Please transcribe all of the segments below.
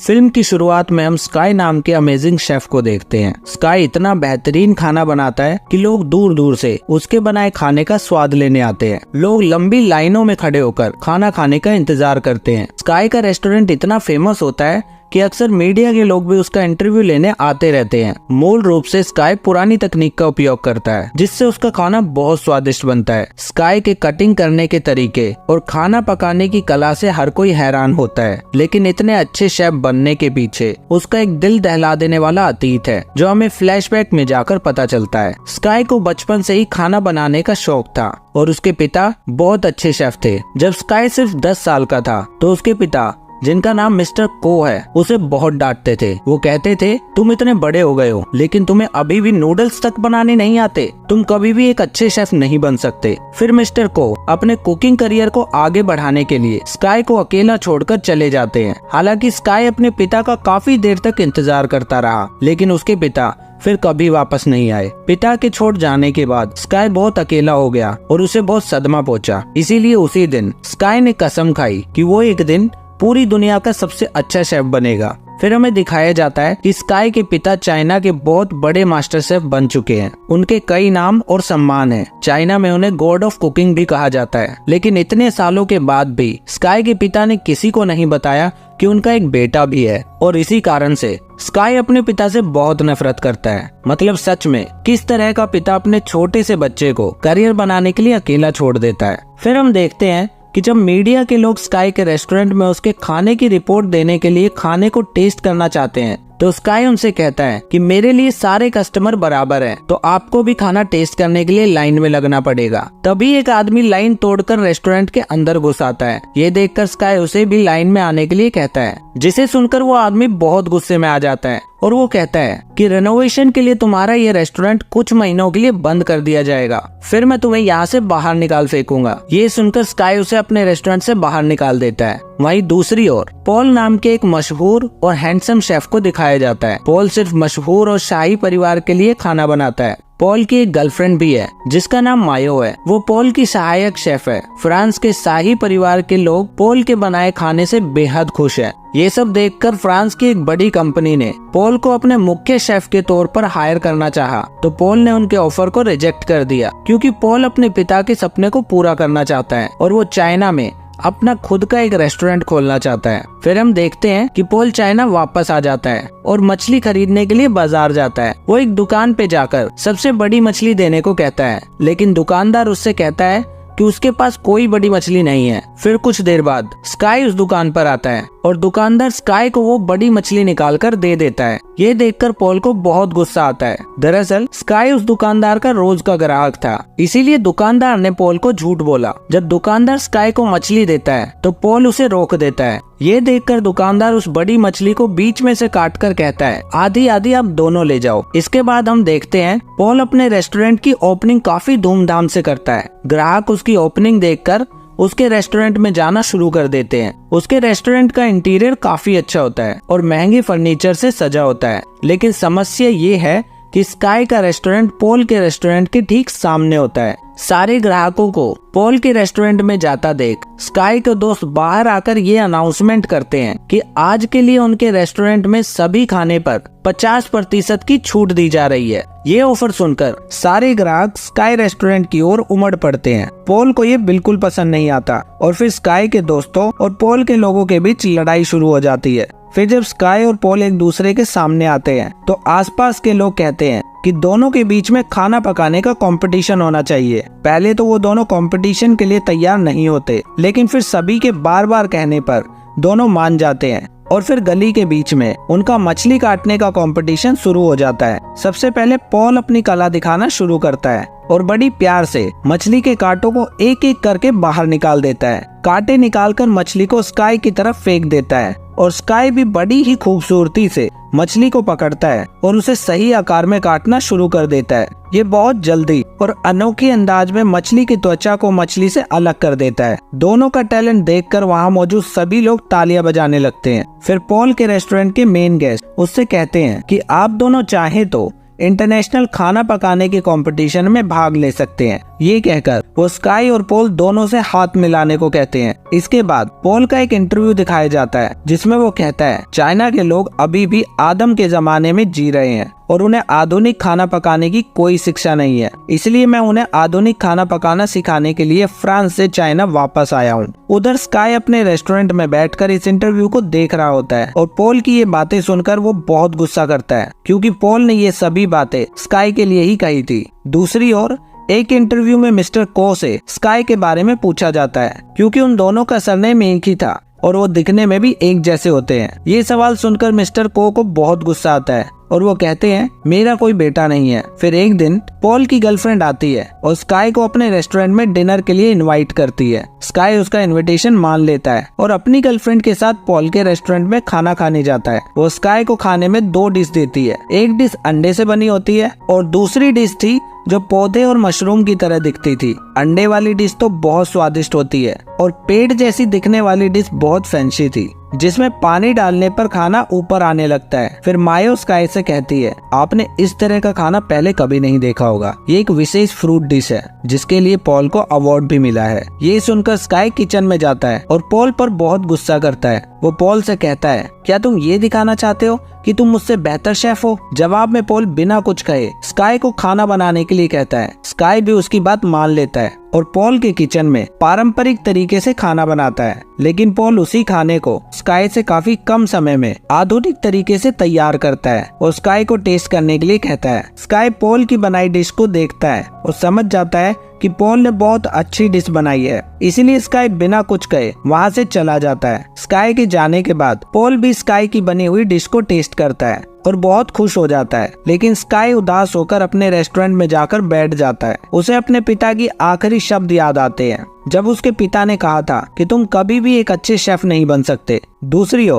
Film की शुरुआत में हम स्काई नाम के अमेजिंग शेफ को देखते हैं। स्काई इतना बेहतरीन खाना बनाता है कि लोग दूर दूर से उसके बनाए खाने का स्वाद लेने आते हैं। लोग लंबी लाइनों में खड़े होकर खाना खाने का इंतजार करते हैं। स्काई का रेस्टोरेंट इतना फेमस होता है कि अक्सर मीडिया के लोग भी उसका इंटरव्यू लेने आते रहते हैं। मूल रूप से स्काई पुरानी तकनीक का उपयोग करता है, जिससे उसका खाना बहुत स्वादिष्ट बनता है। स्काई के कटिंग करने के तरीके और खाना पकाने की कला से हर कोई हैरान होता है, लेकिन इतने अच्छे शेफ बनने के पीछे उसका एक दिल दहला देने वाला अतीत है, जो हमें फ्लैशबैक में जाकर पता चलता है। स्काई को बचपन से ही खाना बनाने का शौक था और उसके पिता बहुत अच्छे शेफ थे। जब स्काई सिर्फ 10 साल का था तो उसके पिता, जिनका नाम मिस्टर को है, उसे बहुत डांटते थे। वो कहते थे, तुम इतने बड़े हो गए हो लेकिन तुम्हें अभी भी नूडल्स तक बनाने नहीं आते, तुम कभी भी एक अच्छे शेफ नहीं बन सकते। फिर मिस्टर को अपने कुकिंग करियर को आगे बढ़ाने के लिए स्काई को अकेला छोड़कर चले जाते हैं। हालांकि स्काई अपने पिता का काफी देर तक इंतजार करता रहा, लेकिन उसके पिता फिर कभी वापस नहीं आए। पिता के छोड़ जाने के बाद स्काई बहुत अकेला हो गया और उसे बहुत सदमा पहुंचा। इसीलिए उसी दिन स्काई ने कसम खाई कि वो एक दिन पूरी दुनिया का सबसे अच्छा शेफ बनेगा। फिर हमें दिखाया जाता है कि स्काई के पिता चाइना के बहुत बड़े मास्टर शेफ बन चुके हैं। उनके कई नाम और सम्मान हैं। चाइना में उन्हें गॉड ऑफ कुकिंग भी कहा जाता है। लेकिन इतने सालों के बाद भी स्काई के पिता ने किसी को नहीं बताया कि उनका एक बेटा भी है, और इसी कारण से स्काई अपने पिता से बहुत नफरत करता है। मतलब सच में किस तरह का पिता अपने छोटे से बच्चे को करियर बनाने के लिए अकेला छोड़ देता है। फिर हम देखते हैं कि जब मीडिया के लोग स्काई के रेस्टोरेंट में उसके खाने की रिपोर्ट देने के लिए खाने को टेस्ट करना चाहते हैं, तो स्काई उनसे कहता है कि मेरे लिए सारे कस्टमर बराबर हैं, तो आपको भी खाना टेस्ट करने के लिए लाइन में लगना पड़ेगा। तभी एक आदमी लाइन तोड़कर रेस्टोरेंट के अंदर घुस आता है। ये देखकर स्काई उसे भी लाइन में आने के लिए कहता है, जिसे सुनकर वो आदमी बहुत गुस्से में आ जाता है और वो कहता है कि रेनोवेशन के लिए तुम्हारा ये रेस्टोरेंट कुछ महीनों के लिए बंद कर दिया जाएगा, फिर मैं तुम्हें यहाँ से बाहर निकाल फेंकूंगा। ये सुनकर स्काई उसे अपने रेस्टोरेंट से बाहर निकाल देता है। वहीं दूसरी ओर पॉल नाम के एक मशहूर और हैंडसम शेफ को दिखाया जाता है। पॉल सिर्फ मशहूर और शाही परिवार के लिए खाना बनाता है। पॉल की एक गर्लफ्रेंड भी है जिसका नाम मायो है। वो पॉल की सहायक शेफ है। फ्रांस के शाही परिवार के लोग पॉल के बनाए खाने से बेहद खुश हैं। ये सब देखकर फ्रांस की एक बड़ी कंपनी ने पॉल को अपने मुख्य शेफ के तौर पर हायर करना चाहा, तो पॉल ने उनके ऑफर को रिजेक्ट कर दिया, क्योंकि पॉल अपने पिता के सपने को पूरा करना चाहता है और वो चाइना में अपना खुद का एक रेस्टोरेंट खोलना चाहता है। फिर हम देखते हैं कि पॉल चाइना वापस आ जाता है और मछली खरीदने के लिए बाजार जाता है। वो एक दुकान पे जाकर सबसे बड़ी मछली देने को कहता है, लेकिन दुकानदार उससे कहता है कि उसके पास कोई बड़ी मछली नहीं है। फिर कुछ देर बाद स्काई उस दुकान पर आता है और दुकानदार स्काई को वो बड़ी मछली निकाल कर दे देता है। ये देखकर पॉल को बहुत गुस्सा आता है। दरअसल स्काई उस दुकानदार का रोज का ग्राहक था, इसीलिए दुकानदार ने पॉल को झूठ बोला। जब दुकानदार स्काई को मछली देता है तो पॉल उसे रोक देता है। ये देखकर दुकानदार उस बड़ी मछली को बीच में से काट कर कहता है, आधी आधी आप दोनों ले जाओ। इसके बाद हम देखते हैं पॉल अपने रेस्टोरेंट की ओपनिंग काफी धूमधाम से करता है। ग्राहक उसकी ओपनिंग देखकर उसके रेस्टोरेंट में जाना शुरू कर देते हैं। उसके रेस्टोरेंट का इंटीरियर काफी अच्छा होता है और महंगे फर्नीचर से सजा होता है। लेकिन समस्या ये है कि स्काई का रेस्टोरेंट पॉल के रेस्टोरेंट के ठीक सामने होता है। सारे ग्राहकों को पॉल के रेस्टोरेंट में जाता देख स्काई के दोस्त बाहर आकर ये अनाउंसमेंट करते हैं कि आज के लिए उनके रेस्टोरेंट में सभी खाने पर 50% की छूट दी जा रही है। ये ऑफर सुनकर सारे ग्राहक स्काई रेस्टोरेंट की ओर उमड़ पड़ते हैं। पॉल को ये बिल्कुल पसंद नहीं आता और फिर स्काई के दोस्तों और पॉल के लोगों के बीच लड़ाई शुरू हो जाती है। फिर जब स्काई और पॉल एक दूसरे के सामने आते हैं तो आसपास के लोग कहते हैं कि दोनों के बीच में खाना पकाने का कंपटीशन होना चाहिए। पहले तो वो दोनों कंपटीशन के लिए तैयार नहीं होते, लेकिन फिर सभी के बार बार कहने पर दोनों मान जाते हैं और फिर गली के बीच में उनका मछली काटने का कंपटीशन शुरू हो जाता है। सबसे पहले पॉल अपनी कला दिखाना शुरू करता है और बड़ी प्यार से मछली के कांटों को एक एक करके बाहर निकाल देता है। कांटे निकालकर मछली को स्काई की तरफ फेंक देता है और स्काई भी बड़ी ही खूबसूरती से मछली को पकड़ता है और उसे सही आकार में काटना शुरू कर देता है। ये बहुत जल्दी और अनोखे अंदाज में मछली की त्वचा को मछली से अलग कर देता है। दोनों का टैलेंट देखकर वहाँ मौजूद सभी लोग तालियां बजाने लगते हैं। फिर पॉल के रेस्टोरेंट के मेन गेस्ट उससे कहते हैं कि आप दोनों चाहे तो इंटरनेशनल खाना पकाने के कंपटीशन में भाग ले सकते हैं। ये कहकर वो स्काई और पॉल दोनों से हाथ मिलाने को कहते हैं। इसके बाद पॉल का एक इंटरव्यू दिखाया जाता है जिसमें वो कहता है चाइना के लोग अभी भी आदम के जमाने में जी रहे हैं और उन्हें आधुनिक खाना पकाने की कोई शिक्षा नहीं है, इसलिए मैं उन्हें आधुनिक खाना पकाना सिखाने के लिए फ्रांस से चाइना वापस आया हूँ। उधर स्काई अपने रेस्टोरेंट में बैठकर इस इंटरव्यू को देख रहा होता है और पॉल की ये बातें सुनकर वो बहुत गुस्सा करता है क्योंकि पॉल ने ये सभी बातें स्काई के लिए ही कही थी। दूसरी ओर एक इंटरव्यू में मिस्टर को से स्काई के बारे में पूछा जाता है क्योंकि उन दोनों का सरनेम एक ही था और वो दिखने में भी एक जैसे होते हैं। ये सवाल सुनकर मिस्टर को बहुत गुस्सा आता है और वो कहते हैं मेरा कोई बेटा नहीं है। फिर एक दिन पॉल की गर्लफ्रेंड आती है और स्काई को अपने रेस्टोरेंट में डिनर के लिए इनवाइट करती है। स्काई उसका इनविटेशन मान लेता है और अपनी गर्लफ्रेंड के साथ पॉल के रेस्टोरेंट में खाना खाने जाता है। वो स्काई को खाने में 2 डिश देती है। एक डिश अंडे से बनी होती है और दूसरी डिश थी जो पौधे और मशरूम की तरह दिखती थी। अंडे वाली डिश तो बहुत स्वादिष्ट होती है और पेड़ जैसी दिखने वाली डिश बहुत फैंसी थी जिसमें पानी डालने पर खाना ऊपर आने लगता है। फिर मायो स्काई से कहती है आपने इस तरह का खाना पहले कभी नहीं देखा होगा, ये एक विशेष फ्रूट डिश है जिसके लिए पॉल को अवार्ड भी मिला है। ये सुनकर स्काई किचन में जाता है और पॉल पर बहुत गुस्सा करता है। वो पॉल से कहता है क्या तुम ये दिखाना चाहते हो कि तुम मुझसे बेहतर शेफ हो? जवाब में पॉल बिना कुछ कहे स्काई को खाना बनाने के लिए कहता है। स्काई भी उसकी बात मान लेता है और पॉल के किचन में पारंपरिक तरीके से खाना बनाता है, लेकिन पॉल उसी खाने को स्काई से काफी कम समय में आधुनिक तरीके से तैयार करता है और स्काई को टेस्ट करने के लिए कहता है। स्काई पॉल की बनाई डिश को देखता है और समझ जाता है कि पॉल ने बहुत अच्छी डिश बनाई है, इसीलिए स्काई बिना कुछ कहे वहाँ से चला जाता है। स्काई के जाने के बाद पॉल भी स्काई की बनी हुई डिश को टेस्ट करता है और बहुत खुश हो जाता है, लेकिन स्काई उदास होकर अपने रेस्टोरेंट में जाकर बैठ जाता है। उसे अपने पिता की आखिरी शब्द याद आते हैं जब उसके पिता ने कहा था कि तुम कभी भी एक अच्छे शेफ नहीं बन सकते। दूसरी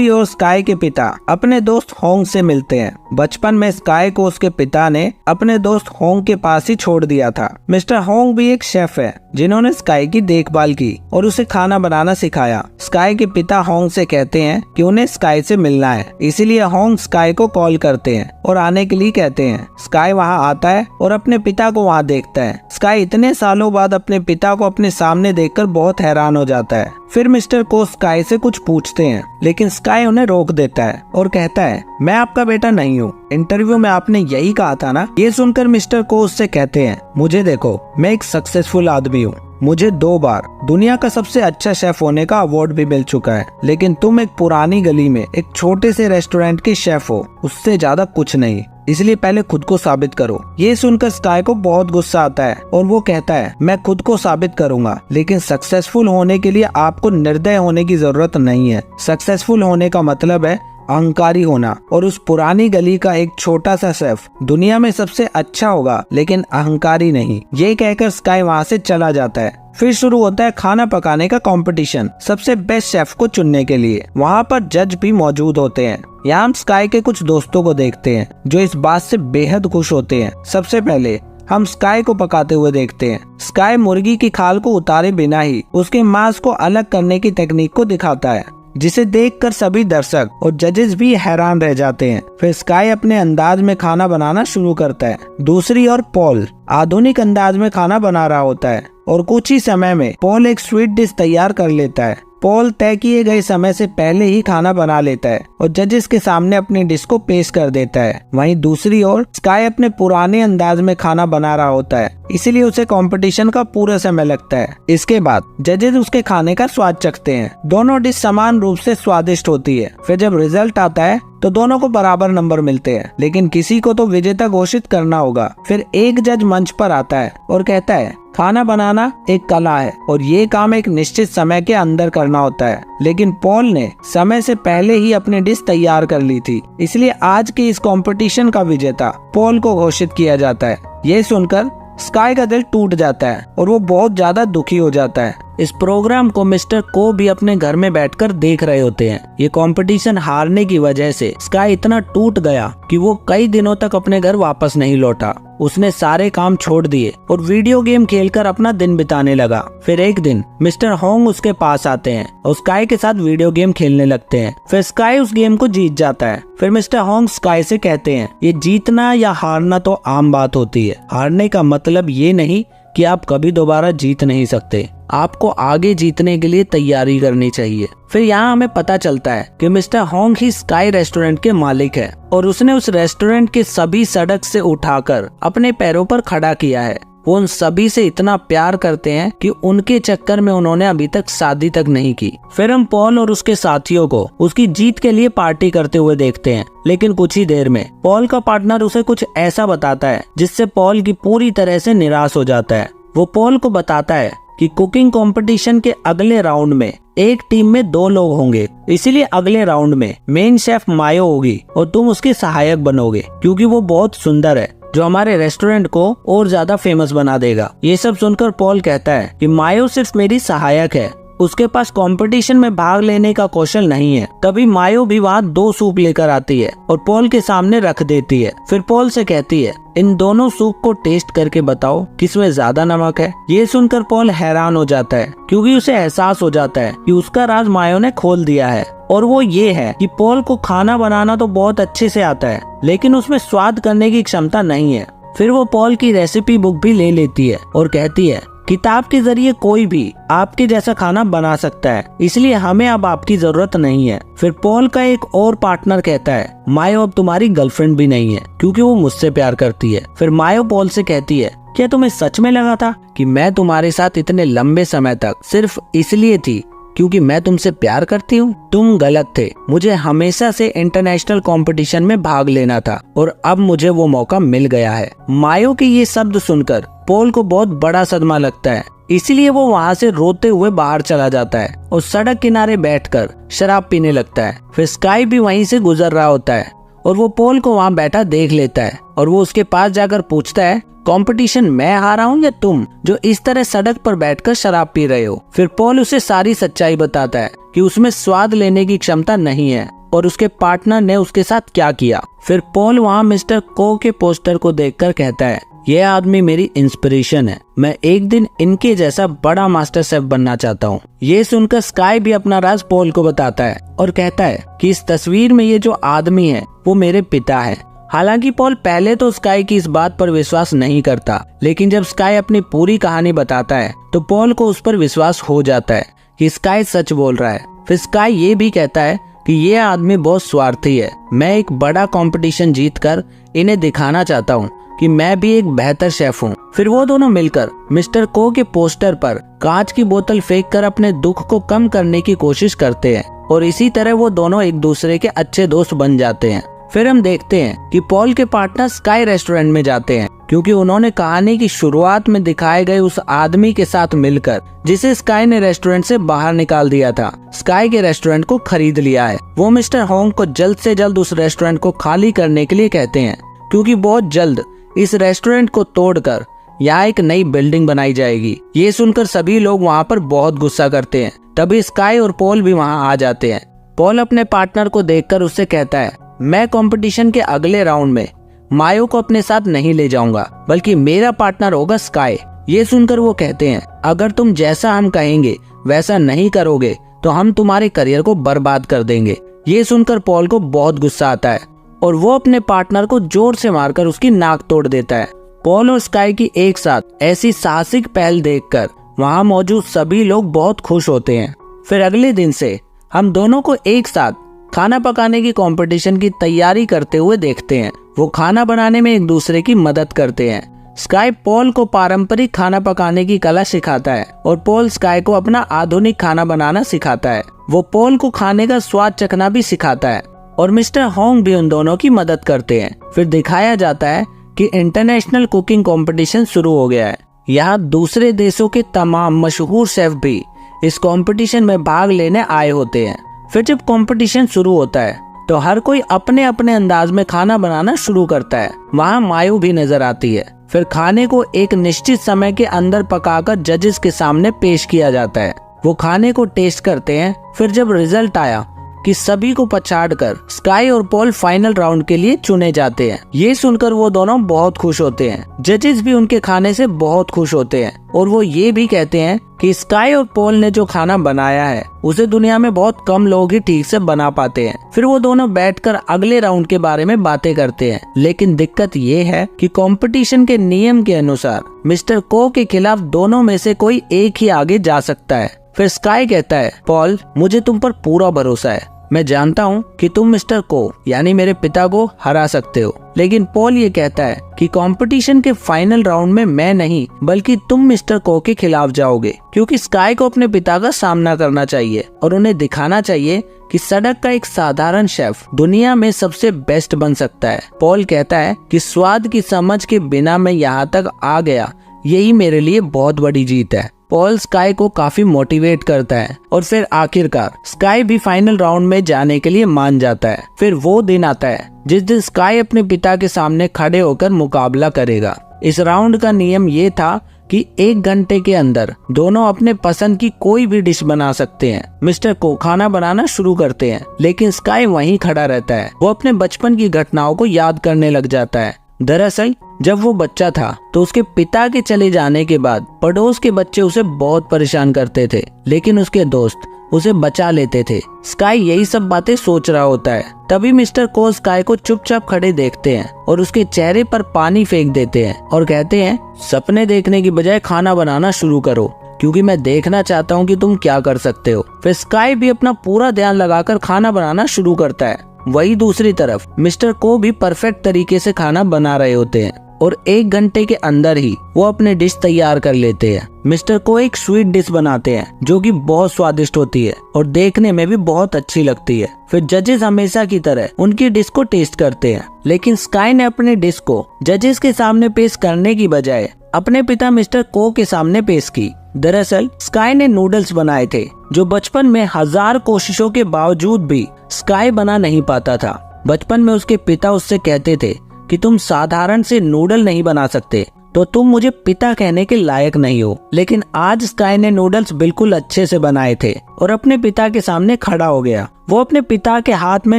ओर स्काई के पिता अपने दोस्त होंग से मिलते हैं। बचपन में स्काई को उसके पिता ने अपने दोस्त होंग के पास ही छोड़ दिया था। मिस्टर होंग भी एक शेफ है जिन्होंने स्काई की देखभाल की और उसे खाना बनाना सिखाया। स्काई के पिता होंग से कहते हैं कि उन्हें स्काई से मिलना है, इसीलिए होंग स्काई को कॉल करते हैं और आने के लिए कहते हैं। स्काई वहां आता है और अपने पिता को वहां देखता है। स्काई इतने सालों बाद अपने पिता को अपने सामने देखकर बहुत हैरान हो जाता है। फिर मिस्टर को स्काई से कुछ पूछते हैं, लेकिन स्काई उन्हें रोक देता है और कहता है मैं आपका बेटा नहीं हूँ, इंटरव्यू में आपने यही कहा था ना। ये सुनकर मिस्टर को उससे कहते हैं मुझे देखो, मैं एक सक्सेसफुल आदमी हूँ, मुझे 2 बार दुनिया का सबसे अच्छा शेफ होने का अवार्ड भी मिल चुका है, लेकिन तुम एक पुरानी गली में एक छोटे से रेस्टोरेंट के शेफ हो, उससे ज्यादा कुछ नहीं, इसलिए पहले खुद को साबित करो। ये सुनकर स्काई को बहुत गुस्सा आता है और वो कहता है मैं खुद को साबित करूंगा, लेकिन सक्सेसफुल होने के लिए आपको निर्दय होने की जरूरत नहीं है। सक्सेसफुल होने का मतलब है अहंकारी होना, और उस पुरानी गली का एक छोटा सा शेफ दुनिया में सबसे अच्छा होगा, लेकिन अहंकारी नहीं। ये कहकर स्काई वहाँ से चला जाता है। फिर शुरू होता है खाना पकाने का कंपटीशन सबसे बेस्ट शेफ को चुनने के लिए। वहाँ पर जज भी मौजूद होते हैं। यहाँ हम स्काई के कुछ दोस्तों को देखते हैं जो इस बात से बेहद खुश होते हैं। सबसे पहले हम स्काई को पकाते हुए देखते हैं। स्काई मुर्गी की खाल को उतारे बिना ही उसके मांस को अलग करने की तकनीक को दिखाता है, जिसे देखकर सभी दर्शक और जजेस भी हैरान रह जाते हैं। फिर स्काई अपने अंदाज में खाना बनाना शुरू करता है। दूसरी ओर पॉल आधुनिक अंदाज में खाना बना रहा होता है और कुछ ही समय में पॉल एक स्वीट डिश तैयार कर लेता है। पॉल तय किए गए समय से पहले ही खाना बना लेता है और जजेस के सामने अपनी डिश को पेश कर देता है। वहीं दूसरी ओर स्काई अपने पुराने अंदाज में खाना बना रहा होता है, इसीलिए उसे कंपटीशन का पूरा समय लगता है। इसके बाद जजेस उसके खाने का स्वाद चखते हैं। दोनों डिश समान रूप से स्वादिष्ट होती है। फिर जब रिजल्ट आता है तो दोनों को बराबर नंबर मिलते हैं, लेकिन किसी को तो विजेता घोषित करना होगा। फिर एक जज मंच पर आता है और कहता है खाना बनाना एक कला है और ये काम एक निश्चित समय के अंदर करना होता है, लेकिन पॉल ने समय से पहले ही अपनी डिश तैयार कर ली थी, इसलिए आज के इस कंपटीशन का विजेता पॉल को घोषित किया जाता है। ये सुनकर स्काई का दिल टूट जाता है और वो बहुत ज्यादा दुखी हो जाता है। इस प्रोग्राम को मिस्टर को भी अपने घर में बैठकर देख रहे होते हैं। ये कंपटीशन हारने की वजह से स्काई इतना टूट गया कि वो कई दिनों तक अपने घर वापस नहीं लौटा। उसने सारे काम छोड़ दिए और वीडियो गेम खेलकर अपना दिन बिताने लगा। फिर एक दिन मिस्टर होंग उसके पास आते हैं और स्काई के साथ वीडियो गेम खेलने लगते हैं। फिर स्काई उस गेम को जीत जाता है। फिर मिस्टर होंग स्काई से कहते हैं, ये जीतना या हारना तो आम बात होती है। हारने का मतलब ये नहीं कि आप कभी दोबारा जीत नहीं सकते। आपको आगे जीतने के लिए तैयारी करनी चाहिए। फिर यहाँ हमें पता चलता है कि मिस्टर होंग ही स्काई रेस्टोरेंट के मालिक है और उसने उस रेस्टोरेंट के सभी सड़क से उठाकर अपने पैरों पर खड़ा किया है। वो उन सभी से इतना प्यार करते हैं कि उनके चक्कर में उन्होंने अभी तक शादी तक नहीं की। फिर हम पॉल और उसके साथियों को उसकी जीत के लिए पार्टी करते हुए देखते हैं। लेकिन कुछ ही देर में पॉल का पार्टनर उसे कुछ ऐसा बताता है जिससे पॉल की पूरी तरह से निराश हो जाता है। वो पॉल को बताता है कि कुकिंग कंपटीशन के अगले राउंड में एक टीम में 2 लोग होंगे, इसीलिए अगले राउंड में मेन शेफ मायो होगी और तुम उसके सहायक बनोगे क्योंकि वो बहुत सुंदर है, जो हमारे रेस्टोरेंट को और ज्यादा फेमस बना देगा। ये सब सुनकर पॉल कहता है कि मायो सिर्फ मेरी सहायक है, उसके पास कंपटीशन में भाग लेने का कौशल नहीं है। तभी मायो भी वहाँ 2 सूप लेकर आती है और पॉल के सामने रख देती है। फिर पॉल से कहती है, इन दोनों सूप को टेस्ट करके बताओ किसमें ज्यादा नमक है। ये सुनकर पॉल हैरान हो जाता है क्योंकि उसे एहसास हो जाता है कि उसका राज मायो ने खोल दिया है। और वो ये है कि पॉल को खाना बनाना तो बहुत अच्छे से आता है, लेकिन उसमें स्वाद करने की क्षमता नहीं है। फिर वो पॉल की रेसिपी बुक भी ले लेती है और कहती है, किताब के जरिए कोई भी आपके जैसा खाना बना सकता है, इसलिए हमें अब आपकी जरूरत नहीं है। फिर पॉल का एक और पार्टनर कहता है, मायो अब तुम्हारी गर्लफ्रेंड भी नहीं है क्योंकि वो मुझसे प्यार करती है। फिर मायो पॉल से कहती है, क्या तुम्हें सच में लगा था कि मैं तुम्हारे साथ इतने लंबे समय तक सिर्फ इसलिए थी क्योंकि मैं तुमसे प्यार करती हूँ? तुम गलत थे। मुझे हमेशा से इंटरनेशनल कंपटीशन में भाग लेना था और अब मुझे वो मौका मिल गया है। मायो के ये शब्द सुनकर पॉल को बहुत बड़ा सदमा लगता है, इसीलिए वो वहाँ से रोते हुए बाहर चला जाता है और सड़क किनारे बैठकर शराब पीने लगता है। फिर स्काई भी वहीं से गुजर रहा होता है और वो पॉल को वहाँ बैठा देख लेता है और वो उसके पास जाकर पूछता है, कंपटीशन मैं हारा हूँ या तुम, जो इस तरह सड़क पर बैठकर शराब पी रहे हो? फिर पॉल उसे सारी सच्चाई बताता है कि उसमें स्वाद लेने की क्षमता नहीं है और उसके पार्टनर ने उसके साथ क्या किया। फिर पॉल वहाँ मिस्टर को के पोस्टर को देखकर कहता है, यह आदमी मेरी इंस्पिरेशन है, मैं एक दिन इनके जैसा बड़ा मास्टर शेफ बनना चाहता हूँ। ये सुनकर स्काई भी अपना राज पॉल को बताता है और कहता है कि इस तस्वीर में ये जो आदमी है वो मेरे पिता है। हालांकि पॉल पहले तो स्काई की इस बात पर विश्वास नहीं करता, लेकिन जब स्काई अपनी पूरी कहानी बताता है तो पॉल को उस पर विश्वास हो जाता है कि स्काई सच बोल रहा है। फिर स्काई ये भी कहता है कि ये आदमी बहुत स्वार्थी है, मैं एक बड़ा कंपटीशन जीतकर इन्हें दिखाना चाहता हूँ कि मैं भी एक बेहतर शेफ हूँ। फिर वो दोनों मिलकर मिस्टर को के पोस्टर पर कांच की बोतल फेंककर अपने दुख को कम करने की कोशिश करते हैं और इसी तरह वो दोनों एक दूसरे के अच्छे दोस्त बन जाते हैं। फिर हम देखते हैं कि पॉल के पार्टनर स्काई रेस्टोरेंट में जाते हैं क्योंकि उन्होंने कहानी की शुरुआत में दिखाए गए उस आदमी के साथ मिलकर जिसे स्काई ने रेस्टोरेंट से बाहर निकाल दिया था, स्काई के रेस्टोरेंट को खरीद लिया है। वो मिस्टर होंग को जल्द से जल्द उस रेस्टोरेंट को खाली करने के लिए कहते हैं क्योंकि बहुत जल्द इस रेस्टोरेंट को तोड़कर यहाँ एक नई बिल्डिंग बनाई जाएगी। ये सुनकर सभी लोग वहाँ पर बहुत गुस्सा करते हैं। तभी स्काई और पॉल भी वहाँ आ जाते हैं। पॉल अपने पार्टनर को देखकर उससे कहता है, मैं कंपटीशन के अगले राउंड में मायो को अपने साथ नहीं ले जाऊंगा, बल्कि मेरा पार्टनर होगा स्काई। ये सुनकर वो कहते हैं, अगर तुम जैसा हम कहेंगे वैसा नहीं करोगे तो हम तुम्हारे करियर को बर्बाद कर देंगे। ये सुनकर पॉल को बहुत गुस्सा आता है और वो अपने पार्टनर को जोर से मारकर उसकी नाक तोड़ देता है। पॉल और स्काई की एक साथ ऐसी साहसिक पहल देखकर वहाँ मौजूद सभी लोग बहुत खुश होते हैं। फिर अगले दिन से हम दोनों को एक साथ खाना पकाने की कंपटीशन की तैयारी करते हुए देखते हैं। वो खाना बनाने में एक दूसरे की मदद करते हैं। स्काई पॉल को पारंपरिक खाना पकाने की कला सिखाता है और पॉल स्काई को अपना आधुनिक खाना बनाना सिखाता है। वो पॉल को खाने का स्वाद चखना भी सिखाता है और मिस्टर होंग भी उन दोनों की मदद करते हैं। फिर दिखाया जाता है कि इंटरनेशनल कुकिंग कंपटीशन शुरू हो गया है। यहाँ दूसरे देशों के तमाम मशहूर शेफ भी इस कंपटीशन में भाग लेने आए होते हैं। फिर जब कंपटीशन शुरू होता है तो हर कोई अपने अपने अंदाज में खाना बनाना शुरू करता है। वहाँ मायो भी नजर आती है। फिर खाने को एक निश्चित समय के अंदर पकाकर जजेस के सामने पेश किया जाता है। वो खाने को टेस्ट करते हैं। फिर जब रिजल्ट आया कि सभी को पछाड़कर स्काई और पॉल फाइनल राउंड के लिए चुने जाते हैं, ये सुनकर वो दोनों बहुत खुश होते हैं। जजेस भी उनके खाने से बहुत खुश होते हैं और वो ये भी कहते हैं कि स्काई और पॉल ने जो खाना बनाया है उसे दुनिया में बहुत कम लोग ही ठीक से बना पाते हैं। फिर वो दोनों बैठकर अगले राउंड के बारे में बातें करते हैं। लेकिन दिक्कत ये है कि कंपटीशन के नियम के अनुसार मिस्टर को के खिलाफ दोनों में से कोई एक ही आगे जा सकता है। फिर स्काई कहता है, पॉल मुझे तुम पर पूरा भरोसा है। मैं जानता हूँ कि तुम मिस्टर को यानी मेरे पिता को हरा सकते हो। लेकिन पॉल ये कहता है कि कंपटीशन के फाइनल राउंड में मैं नहीं बल्कि तुम मिस्टर को के खिलाफ जाओगे, क्योंकि स्काई को अपने पिता का सामना करना चाहिए और उन्हें दिखाना चाहिए कि सड़क का एक साधारण शेफ दुनिया में सबसे बेस्ट बन सकता है। पॉल कहता है कि स्वाद की समझ के बिना मैं यहाँ तक आ गया, यही मेरे लिए बहुत बड़ी जीत है। पॉल स्काई को काफी मोटिवेट करता है और फिर आखिरकार स्काई भी फाइनल राउंड में जाने के लिए मान जाता है। फिर वो दिन आता है जिस दिन स्काई अपने पिता के सामने खड़े होकर मुकाबला करेगा। इस राउंड का नियम ये था कि 1 घंटे के अंदर दोनों अपने पसंद की कोई भी डिश बना सकते हैं। मिस्टर को खाना बनाना शुरू करते हैं, लेकिन स्काई वहीं खड़ा रहता है। वो अपने बचपन की घटनाओं को याद करने लग जाता है। दरअसल जब वो बच्चा था तो उसके पिता के चले जाने के बाद पड़ोस के बच्चे उसे बहुत परेशान करते थे, लेकिन उसके दोस्त उसे बचा लेते थे। स्काई यही सब बातें सोच रहा होता है। तभी मिस्टर को स्काई को चुपचाप खड़े देखते हैं और उसके चेहरे पर पानी फेंक देते हैं और कहते हैं, सपने देखने की बजाय खाना बनाना शुरू करो, क्योंकि मैं देखना चाहता हूँ कि तुम क्या कर सकते हो। फिर स्काई भी अपना पूरा ध्यान लगाकर खाना बनाना शुरू करता है। वही दूसरी तरफ मिस्टर को भी परफेक्ट तरीके से खाना बना रहे होते हैं और 1 घंटे के अंदर ही वो अपने डिश तैयार कर लेते हैं। मिस्टर को एक स्वीट डिश बनाते हैं जो कि बहुत स्वादिष्ट होती है और देखने में भी बहुत अच्छी लगती है। फिर जजेस हमेशा की तरह उनकी डिश को टेस्ट करते हैं, लेकिन स्काई ने अपने डिश को जजेस के सामने पेश करने की बजाय अपने पिता मिस्टर को के सामने पेश की। दरअसल स्काई ने नूडल्स बनाए थे जो बचपन में 1000 कोशिशों के बावजूद भी स्काई बना नहीं पाता था। बचपन में उसके पिता उससे कहते थे कि तुम साधारण से नूडल नहीं बना सकते तो तुम मुझे पिता कहने के लायक नहीं हो। लेकिन आज स्काई ने नूडल्स बिल्कुल अच्छे से बनाए थे और अपने पिता के सामने खड़ा हो गया। वो अपने पिता के हाथ में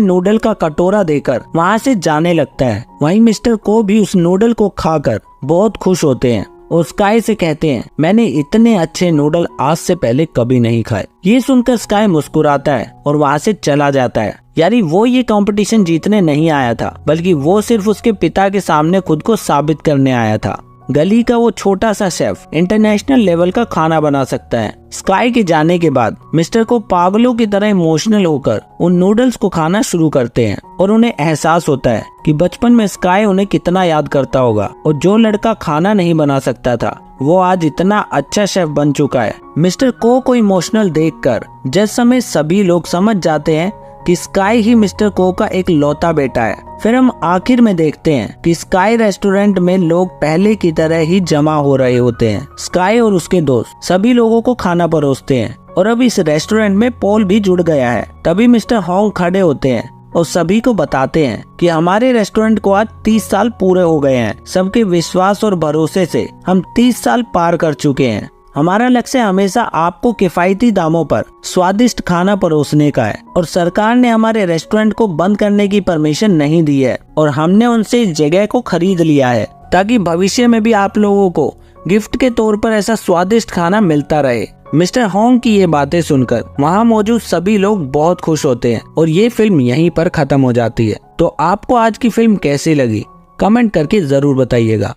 नूडल का कटोरा देकर वहाँ से जाने लगता है। वहीं मिस्टर को भी उस नूडल को खाकर बहुत खुश होते हैं और स्काई से कहते हैं, मैंने इतने अच्छे नूडल आज से पहले कभी नहीं खाए। ये सुनकर स्काई मुस्कुराता है और वहाँ से चला जाता है। यानी वो ये कंपटीशन जीतने नहीं आया था, बल्कि वो सिर्फ उसके पिता के सामने खुद को साबित करने आया था। गली का वो छोटा सा शेफ इंटरनेशनल लेवल का खाना बना सकता है। स्काई के जाने के बाद मिस्टर को पागलों की तरह इमोशनल होकर उन नूडल्स को खाना शुरू करते हैं और उन्हें एहसास होता है कि बचपन में स्काई उन्हें कितना याद करता होगा और जो लड़का खाना नहीं बना सकता था वो आज इतना अच्छा शेफ बन चुका है। मिस्टर को इमोशनल देखकर जिस समय सभी लोग समझ जाते हैं कि स्काई ही मिस्टर को का एक लौता बेटा है। फिर हम आखिर में देखते हैं कि स्काई रेस्टोरेंट में लोग पहले की तरह ही जमा हो रहे होते हैं। स्काई और उसके दोस्त सभी लोगों को खाना परोसते हैं और अब इस रेस्टोरेंट में पॉल भी जुड़ गया है। तभी मिस्टर हॉन्ग खड़े होते हैं और सभी को बताते हैं कि हमारे रेस्टोरेंट को आज 30 साल पूरे हो गए हैं। सबके विश्वास और भरोसे से हम 30 साल पार कर चुके हैं। हमारा लक्ष्य हमेशा आपको किफायती दामों पर स्वादिष्ट खाना परोसने का है और सरकार ने हमारे रेस्टोरेंट को बंद करने की परमिशन नहीं दी है और हमने उनसे इस जगह को खरीद लिया है ताकि भविष्य में भी आप लोगों को गिफ्ट के तौर पर ऐसा स्वादिष्ट खाना मिलता रहे। मिस्टर हॉन्ग की ये बातें सुनकर वहाँ मौजूद सभी लोग बहुत खुश होते हैं और ये फिल्म यहीं पर खत्म हो जाती है। तो आपको आज की फिल्म कैसी लगी कमेंट करके जरूर बताइएगा।